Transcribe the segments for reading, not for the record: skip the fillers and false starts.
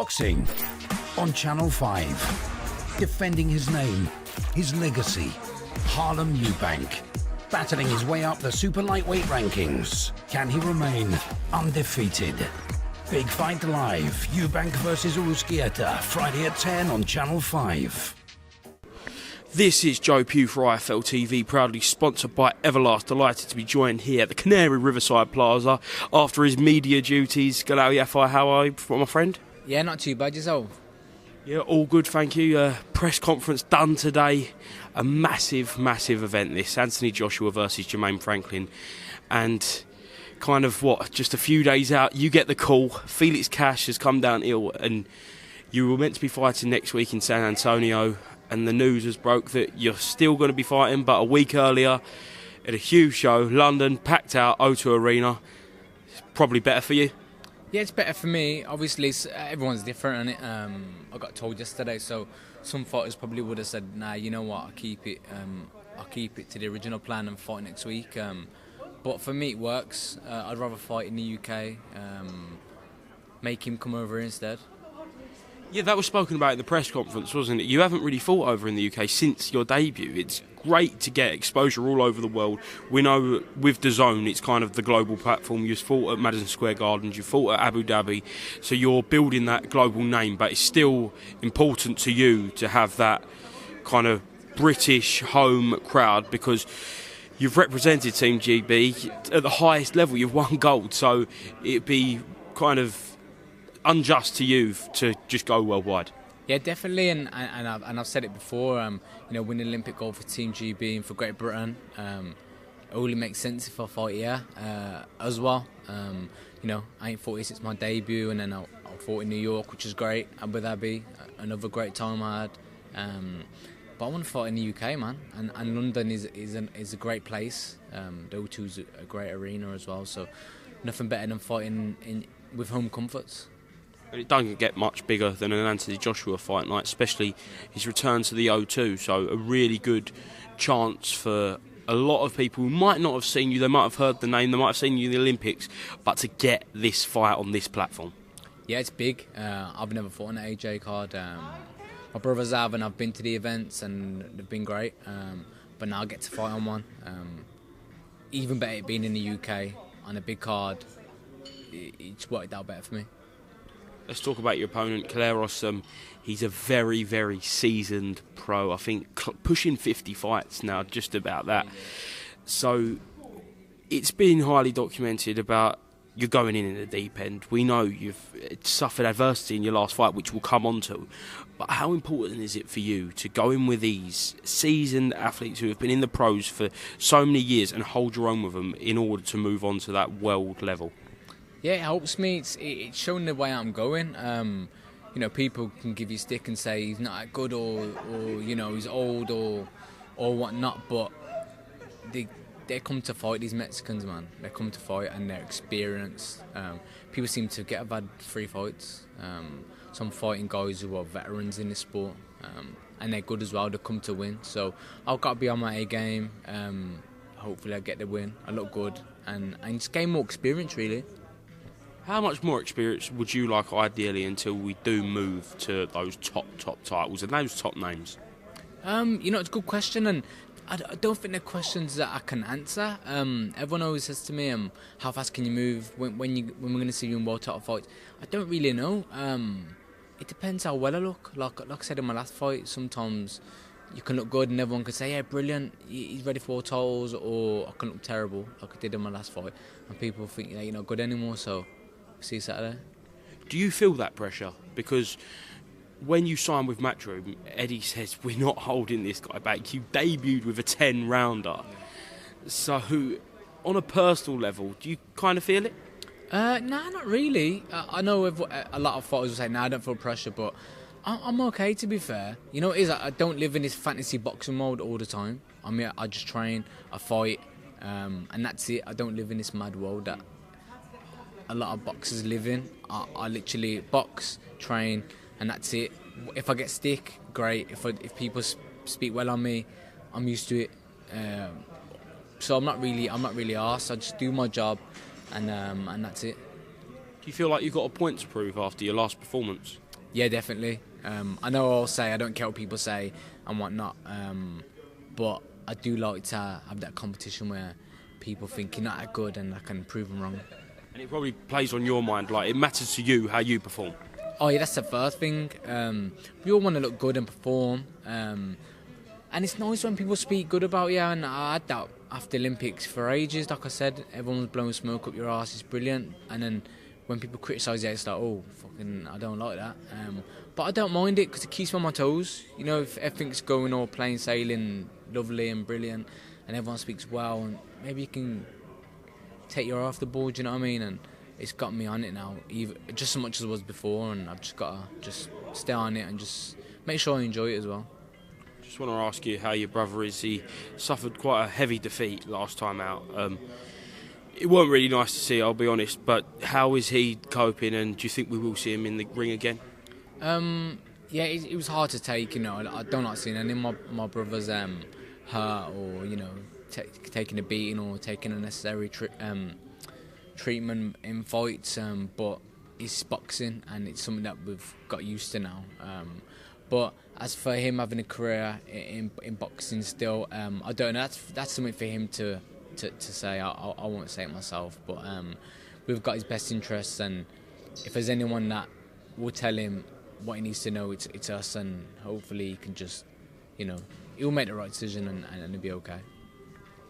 Boxing on Channel 5. Defending his name, his legacy. Harlem Eubank. Battling his way up the super lightweight rankings. Can he remain undefeated? Big Fight Live. Eubank versus Uruzquieta. Friday at 10 on Channel 5. This is Joe Pugh for IFL TV, proudly sponsored by Everlast. Delighted to be joined here at the Canary Riverside Plaza after his media duties. GALAL YAFAI, how are you, my friend? Yeah, not too bad. Yourself? Yeah, all good, thank you. Press conference done today. A massive, massive event this. Anthony Joshua versus Jermaine Franklin. And kind of just a few days out, you get the call. Felix Cash has come down ill and you were meant to be fighting next week in San Antonio. And the news has broke that you're still going to be fighting, but a week earlier at a huge show, London, packed out, O2 Arena. It's probably better for you. Yeah, it's better for me. Obviously, everyone's different, and I got told yesterday, so some fighters probably would have said, "Nah, you know what? I'll keep it to the original plan and fight next week." But for me, it works. I'd rather fight in the UK. Make him come over instead. Yeah, that was spoken about in the press conference, wasn't it? You haven't really fought over in the UK since your debut. It's great to get exposure all over the world. We know with DAZN, it's kind of the global platform. You've fought at Madison Square Gardens, you've fought at Abu Dhabi, so you're building that global name, but it's still important to you to have that kind of British home crowd because you've represented Team GB at the highest level. You've won gold, so it'd be kind of unjust to you to just go worldwide. Yeah, definitely, and I've said it before. Winning Olympic gold for Team GB and for Great Britain, it only makes sense if I fight here as well. I ain't fought here since my debut, and then I fought in New York, which is great. Abu Dhabi, another great time I had. But I want to fight in the UK, man, and London is a great place. The O2's a great arena as well, so nothing better than fighting with home comforts. It doesn't get much bigger than an Anthony Joshua fight night, especially his return to the O2. So a really good chance for a lot of people who might not have seen you. They might have heard the name, they might have seen you in the Olympics, but to get this fight on this platform. Yeah, it's big. I've never fought on an AJ card. My brothers have, and I've been to the events, and they've been great. But now I get to fight on one. Even better being in the UK on a big card. It's worked out better for me. Let's talk about your opponent, Kaleros. He's a very, very seasoned pro. I think pushing 50 fights now, just about that. So it's been highly documented about you going in the deep end. We know you've suffered adversity in your last fight, which we'll come on to. But how important is it for you to go in with these seasoned athletes who have been in the pros for so many years and hold your own with them in order to move on to that world level? Yeah, it helps me. It's showing the way I'm going. People can give you stick and say he's not that good or he's old or whatnot, but they come to fight, these Mexicans, man. They come to fight and they're experienced. People seem to have had 3 fights. Some fighting guys who are veterans in this sport, and they're good as well. They come to win. So I've got to be on my A game. Hopefully I get the win. I look good and just gain more experience, really. How much more experience would you like ideally until we do move to those top titles and those top names? It's a good question, and I don't think they're questions that I can answer. Everyone always says to me, how fast can you move when we're going to see you in world title fights? I don't really know. It depends how well I look. Like I said in my last fight, sometimes you can look good and everyone can say, yeah, brilliant, he's ready for world titles, or I can look terrible like I did in my last fight, and people think you're not good anymore, so see you Saturday. Do you feel that pressure? Because when you sign with Matchroom, Eddie says, we're not holding this guy back. You debuted with a 10-rounder. So, on a personal level, do you kind of feel it? Nah, not really. I know a lot of fighters will say, nah, I don't feel pressure, but I'm okay, to be fair. You know what it is? I don't live in this fantasy boxing mode all the time. I mean, I just train, I fight, and that's it. I don't live in this mad world that a lot of boxers live in. I literally box, train, and that's it. If I get stick, great. If people speak well on me, I'm used to it. So I'm not really arsed. I just do my job, and that's it. Do you feel like you've got a point to prove after your last performance? Yeah, definitely. I know I'll say I don't care what people say and whatnot, but I do like to have that competition where people think you're not that good and I can prove them wrong. And it probably plays on your mind, like it matters to you how you perform. Oh yeah, that's the first thing. We all want to look good and perform, and it's nice when people speak good about you. And I had that after Olympics for ages. Like I said, everyone was blowing smoke up your arse. It's brilliant. And then when people criticise you, it's like, oh, fucking, I don't like that. But I don't mind it because it keeps me on my toes. You know, if everything's going all plain sailing, lovely and brilliant, and everyone speaks well, and maybe you can take your eye off the ball. Do you know what I mean? And it's got me on it now, just as much as it was before, and I've just got to just stay on it and just make sure I enjoy it as well. Just want to ask you how your brother is. He suffered quite a heavy defeat last time out. It wasn't really nice to see, I'll be honest, but how is he coping, and do you think we will see him in the ring again? Yeah, it was hard to take, you know. I don't like seeing any of my brothers hurt or, you know, taking a beating or taking unnecessary treatment in fights, but it's boxing and it's something that we've got used to now. But as for him having a career in boxing still, I don't know. That's something for him to say. I won't say it myself, but we've got his best interests, and if there's anyone that will tell him what he needs to know, it's us, and hopefully he can just, you know, he'll make the right decision and it'll be okay.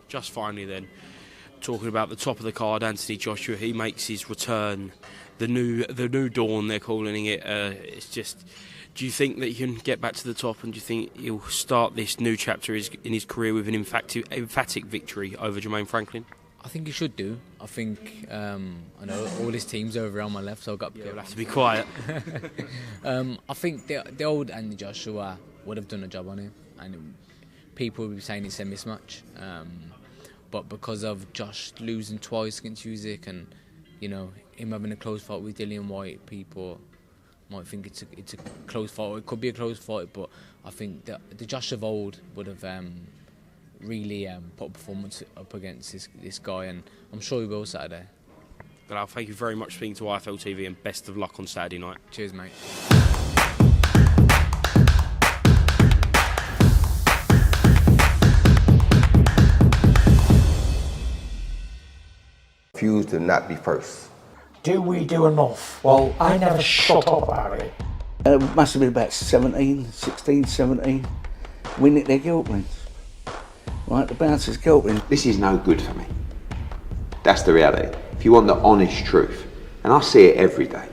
Just finally then, talking about the top of the card, Anthony Joshua, he makes his return, the new dawn they're calling it. It's just, do you think that he can get back to the top, and do you think he'll start this new chapter in his career with an emphatic victory over Jermaine Franklin? I think he should do. I think I know all his teams over on my left, so I've got. We'll have to be quiet. I think the old Anthony Joshua would have done a job on him, and people would be saying it's a mismatch. But because of Josh losing twice against Usyk, and you know him having a close fight with Dillian White, people might think it's a close fight. Or it could be a close fight, but I think the Josh of old would have really put a performance up against this guy, and I'm sure he will Saturday. Galal, thank you very much for speaking to IFL TV, and best of luck on Saturday night. Cheers, mate. Refuse to not be first. Do we do enough? Well, I never shut up about it. Must have been about 16, 17. We nicked their guilt rings. Right, the bouncer's guilt ring. This is no good for me. That's the reality. If you want the honest truth, and I see it every day,